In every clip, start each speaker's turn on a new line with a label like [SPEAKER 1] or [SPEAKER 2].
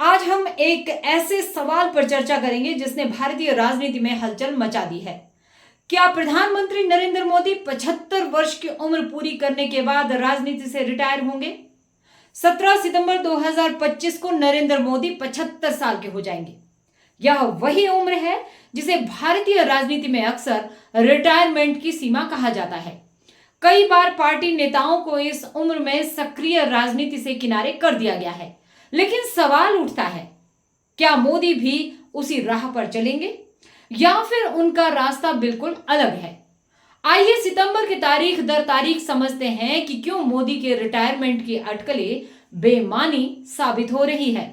[SPEAKER 1] आज हम एक ऐसे सवाल पर चर्चा करेंगे जिसने भारतीय राजनीति में हलचल मचा दी है। क्या प्रधानमंत्री नरेंद्र मोदी 75 वर्ष की उम्र पूरी करने के बाद राजनीति से रिटायर होंगे? 17 सितंबर 2025 को नरेंद्र मोदी 75 साल के हो जाएंगे। यह वही उम्र है जिसे भारतीय राजनीति में अक्सर रिटायरमेंट की सीमा कहा जाता है। कई बार पार्टी नेताओं को इस उम्र में सक्रिय राजनीति से किनारे कर दिया गया है, लेकिन सवाल उठता है, क्या मोदी भी उसी राह पर चलेंगे या फिर उनका रास्ता बिल्कुल अलग है? आइए सितंबर की तारीख दर तारीख समझते हैं कि क्यों मोदी के रिटायरमेंट की अटकलें बेमानी साबित हो रही है।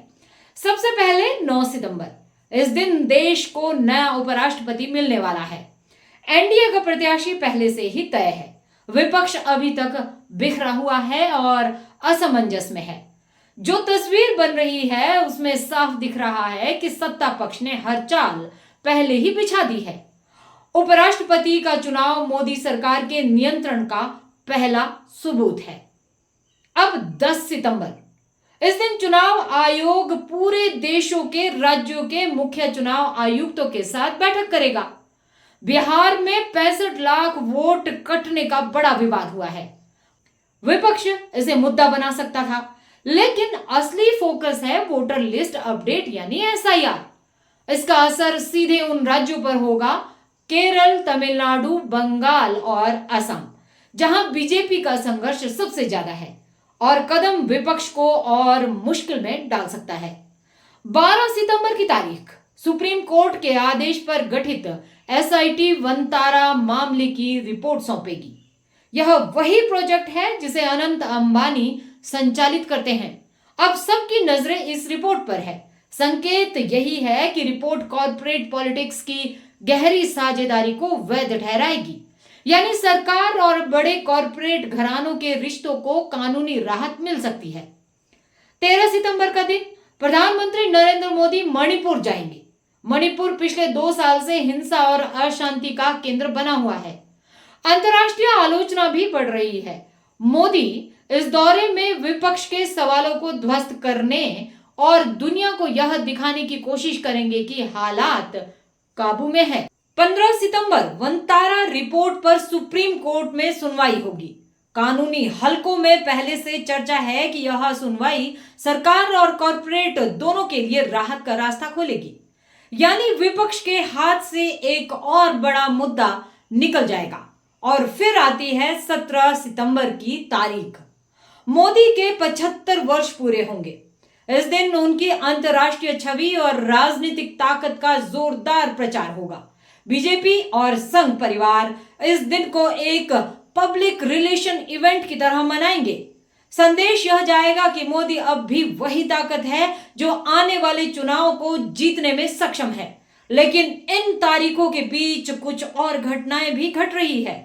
[SPEAKER 1] सबसे पहले 9 सितंबर, इस दिन देश को नया उपराष्ट्रपति मिलने वाला है। एनडीए का प्रत्याशी पहले से ही तय है। विपक्ष अभी तक बिखरा हुआ है और असमंजस में है। जो तस्वीर बन रही है उसमें साफ दिख रहा है कि सत्ता पक्ष ने हर चाल पहले ही बिछा दी है। उपराष्ट्रपति का चुनाव मोदी सरकार के नियंत्रण का पहला सबूत है। अब 10 सितंबर, इस दिन चुनाव आयोग पूरे देशों के राज्यों के मुख्य चुनाव आयुक्तों के साथ बैठक करेगा। बिहार में 65 लाख वोट कटने का बड़ा विवाद हुआ है। विपक्ष इसे मुद्दा बना सकता था, लेकिन असली फोकस है वोटर लिस्ट अपडेट यानी एसआईआर। इसका असर सीधे उन राज्यों पर होगा, केरल, तमिलनाडु, बंगाल और असम, जहां बीजेपी का संघर्ष सबसे ज्यादा है और कदम विपक्ष को और मुश्किल में डाल सकता है। 12 सितंबर की तारीख, सुप्रीम कोर्ट के आदेश पर गठित एसआईटी वनतारा मामले की रिपोर्ट सौंपेगी। यह वही प्रोजेक्ट है जिसे अनंत अंबानी संचालित करते हैं। अब सबकी नजरें इस रिपोर्ट पर है। संकेत यही है कि रिपोर्ट कॉर्पोरेट पॉलिटिक्स की गहरी साझेदारी को वैध ठहराएगी, यानी सरकार और बड़े कॉर्पोरेट घरानों के रिश्तों को कानूनी राहत मिल सकती है। 13 सितंबर का दिन, प्रधानमंत्री नरेंद्र मोदी मणिपुर जाएंगे। मणिपुर पिछले 2 साल से हिंसा और अशांति का केंद्र बना हुआ है। अंतर्राष्ट्रीय आलोचना भी बढ़ रही है। मोदी इस दौरे में विपक्ष के सवालों को ध्वस्त करने और दुनिया को यह दिखाने की कोशिश करेंगे कि हालात काबू में है। 15 सितंबर, वनतारा रिपोर्ट पर सुप्रीम कोर्ट में सुनवाई होगी। कानूनी हलकों में पहले से चर्चा है कि यह सुनवाई सरकार और कॉर्पोरेट दोनों के लिए राहत का रास्ता खोलेगी, यानी विपक्ष के हाथ से एक और बड़ा मुद्दा निकल जाएगा। और फिर आती है 17 सितंबर की तारीख। मोदी के 75 वर्ष पूरे होंगे। इस दिन उनकी अंतर्राष्ट्रीय छवि और राजनीतिक ताकत का जोरदार प्रचार होगा। बीजेपी और संघ परिवार इस दिन को एक पब्लिक रिलेशन इवेंट की तरह मनाएंगे। संदेश यह जाएगा कि मोदी अब भी वही ताकत है जो आने वाले चुनाव को जीतने में सक्षम है। लेकिन इन तारीखों के बीच कुछ और घटनाएं भी घट रही है।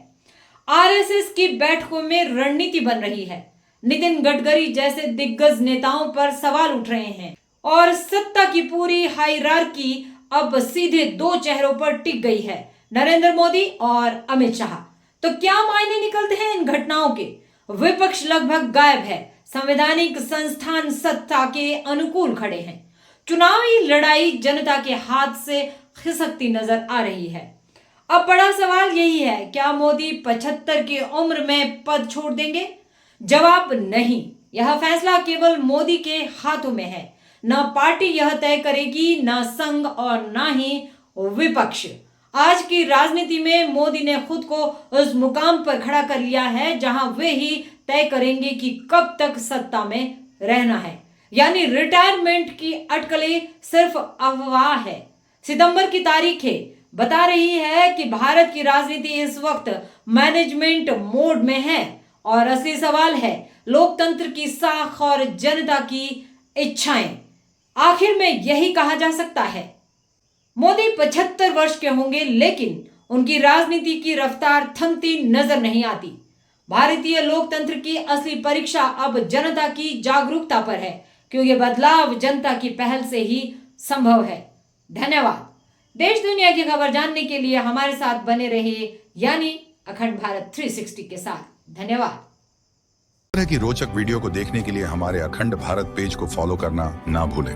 [SPEAKER 1] आरएसएस की बैठकों में रणनीति बन रही है। नितिन गडकरी जैसे दिग्गज नेताओं पर सवाल उठ रहे हैं और सत्ता की पूरी हायरार्की अब सीधे 2 चेहरों पर टिक गई है, नरेंद्र मोदी और अमित शाह। तो क्या मायने निकलते हैं इन घटनाओं के? विपक्ष लगभग गायब है। संवैधानिक संस्थान सत्ता के अनुकूल खड़े हैं। चुनावी लड़ाई जनता के हाथ से खिसकती नजर आ रही है। अब बड़ा सवाल यही है, क्या मोदी 75 की उम्र में पद छोड़ देंगे? जवाब नहीं। यह फैसला केवल मोदी के हाथों में है। न पार्टी यह तय करेगी, न संघ और न ही विपक्ष। आज की राजनीति में मोदी ने खुद को उस मुकाम पर खड़ा कर लिया है जहां वे ही तय करेंगे कि कब तक सत्ता में रहना है, यानी रिटायरमेंट की अटकलें सिर्फ अफवाह है। सितंबर की तारीखें बता रही है कि भारत की राजनीति इस वक्त मैनेजमेंट मोड में है और असली सवाल है लोकतंत्र की साख और जनता की इच्छाएं। आखिर में यही कहा जा सकता है, मोदी 75 वर्ष के होंगे, लेकिन उनकी राजनीति की रफ्तार थमती नजर नहीं आती। भारतीय लोकतंत्र की असली परीक्षा अब जनता की जागरूकता पर है, क्योंकि बदलाव जनता की पहल से ही संभव है। धन्यवाद। देश दुनिया की खबर जानने के लिए हमारे साथ बने रहिए, यानी अखंड भारत 360 के साथ। धन्यवाद।
[SPEAKER 2] इस तरह की रोचक वीडियो को देखने के लिए हमारे अखंड भारत पेज को फॉलो करना ना भूलें।